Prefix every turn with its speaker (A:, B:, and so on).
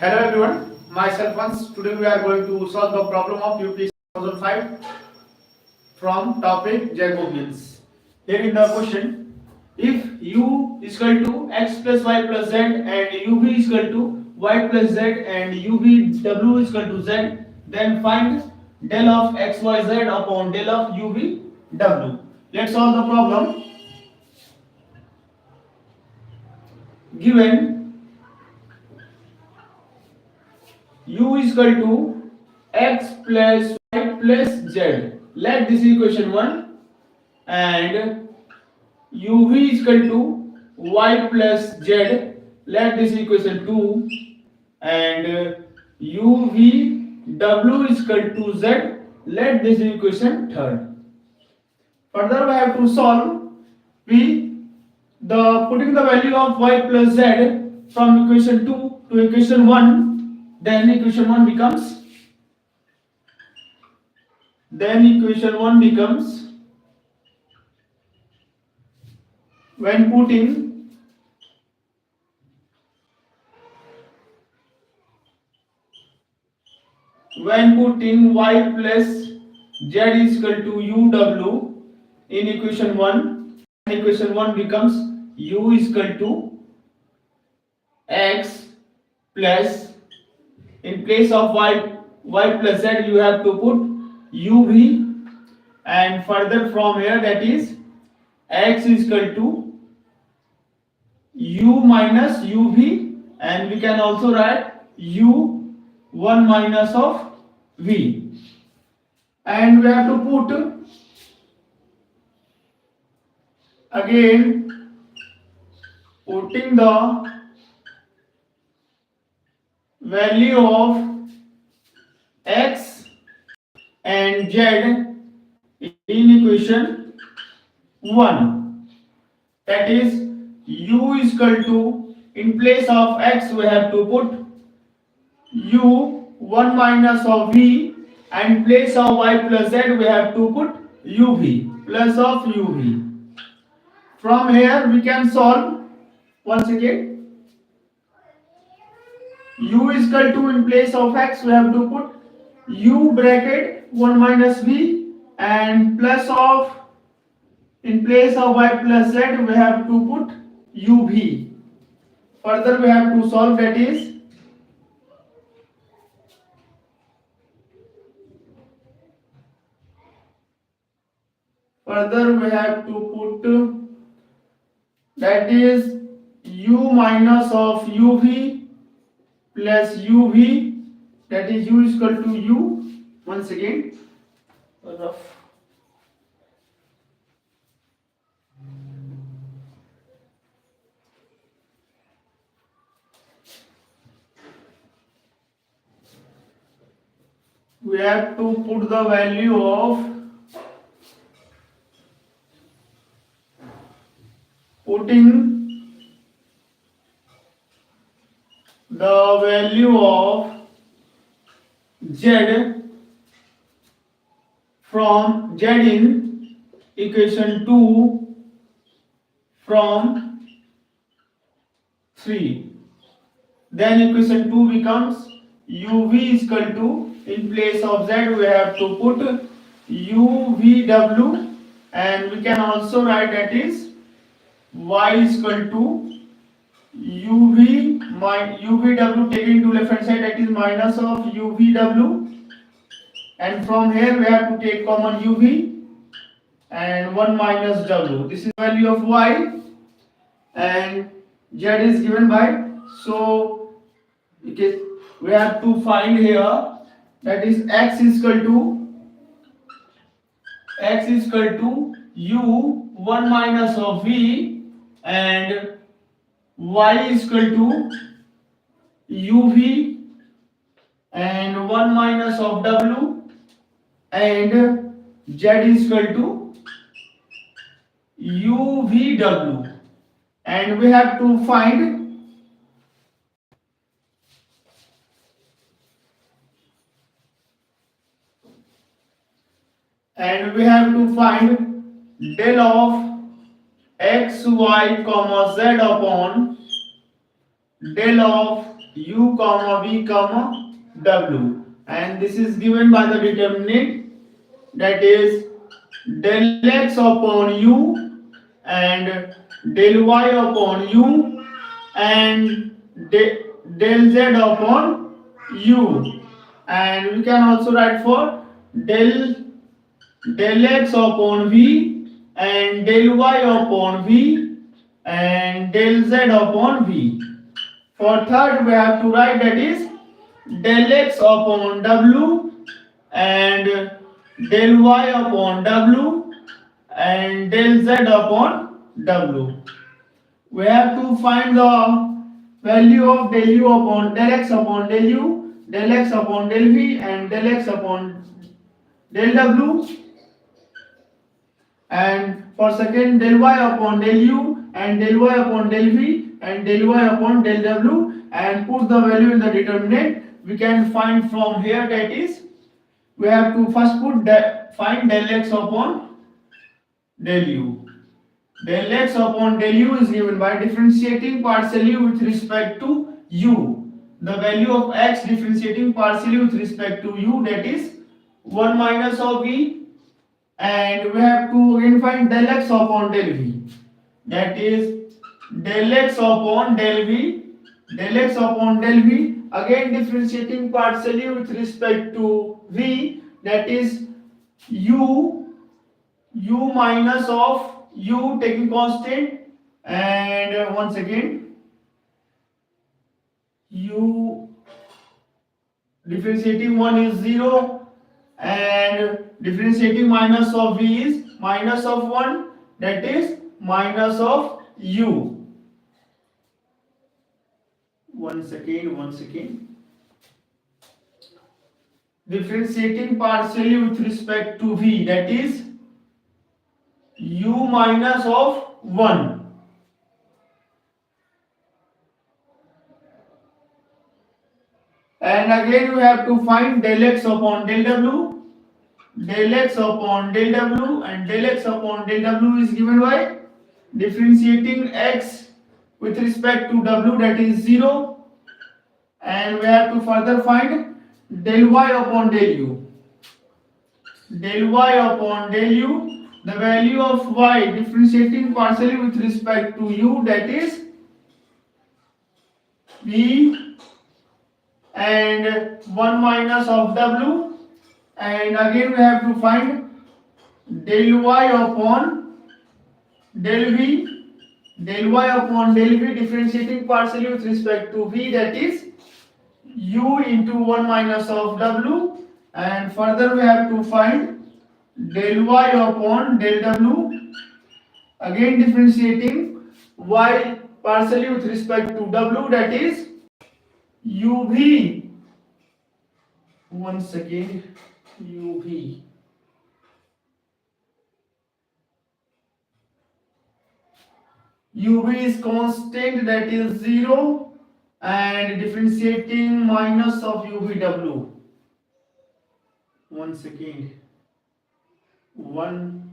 A: Hello everyone, myself once. Today we are going to solve the problem of UPSC 2005 from topic Jacobians. Here in the question, if u is equal to x plus y plus z and uv is equal to y plus z and uvw is equal to z, then find del of xyz upon del of uvw. Let's solve the problem. Given u is equal to x plus y plus z, let this equation 1, and uv is equal to y plus z, let this equation 2, and uvw is equal to z, let this equation 3rd. Further we have to solve putting the value of y plus z from equation 2 to equation 1, then equation 1 becomes when putting y plus z is equal to uw in equation 1, equation 1 becomes u is equal to x plus, in place of y plus z you have to put uv, and further from here that is x is equal to u minus uv, and we can also write u 1 minus of v, and we have to put again, putting the value of x and z in equation 1, that is u is equal to, in place of x we have to put u 1 minus of v, and in place of y plus z we have to put uv plus of uv. From here we can solve once again. U is equal to, in place of x we have to put u bracket 1 minus v, and plus of, in place of y plus z we have to put uv. Further we have to solve, that is that is u minus of uv plus uv, that is u is equal to u, once again rough, we have to put the value of z from z in equation 2 from 3, then equation 2 becomes uv is equal to, in place of z we have to put uvw, and we can also write that is y is equal to uvw taken to left hand side, that is minus of uvw, and from here we have to take common uv and 1 minus w. This is value of y, and z is given by, so we have to find here, that is x is equal to u 1 minus of v, and y is equal to uv and 1 minus of w, and z is equal to uvw, and we have to find del of x y comma z upon del of u comma v comma w, and this is given by the determinant, that is del x upon u and del y upon u and del z upon u, and we can also write for del x upon v and del y upon v and del z upon v. For third, we have to write, that is del x upon w and del y upon w and del z upon w. We have to find the value of del u upon del x upon del u, del x upon del v and del x upon del w, and for second del y upon del u and del y upon del v and del y upon del w, and put the value in the determinant. We can find from here, that is we have to first find del x upon del u. Del x upon del u is given by differentiating partially with respect to u. The value of x differentiating partially with respect to u, that is 1 minus of v, and we have to again find del x upon del v, that is del x upon del v, del x upon del v, again differentiating partially with respect to v, that is u minus of u taking constant, and once again u differentiating 1 is 0 and differentiating minus of v is minus of 1, that is minus of u. One second. Differentiating partially with respect to v, that is u minus of 1. And again we have to find del x upon del w. Del x upon del w, and del x upon del w is given by differentiating x with respect to w, that is 0, and we have to further find del y upon del u. Del y upon del u, the value of y differentiating partially with respect to u, that is v and 1 minus of w, and again we have to find del y upon del v, del y upon del v differentiating partially with respect to v, that is u into 1 minus of w, and further we have to find del y upon del w, again differentiating y partially with respect to w, that is uv. One second, uv. uv is constant, that is 0, and differentiating minus of uvw. One second. 1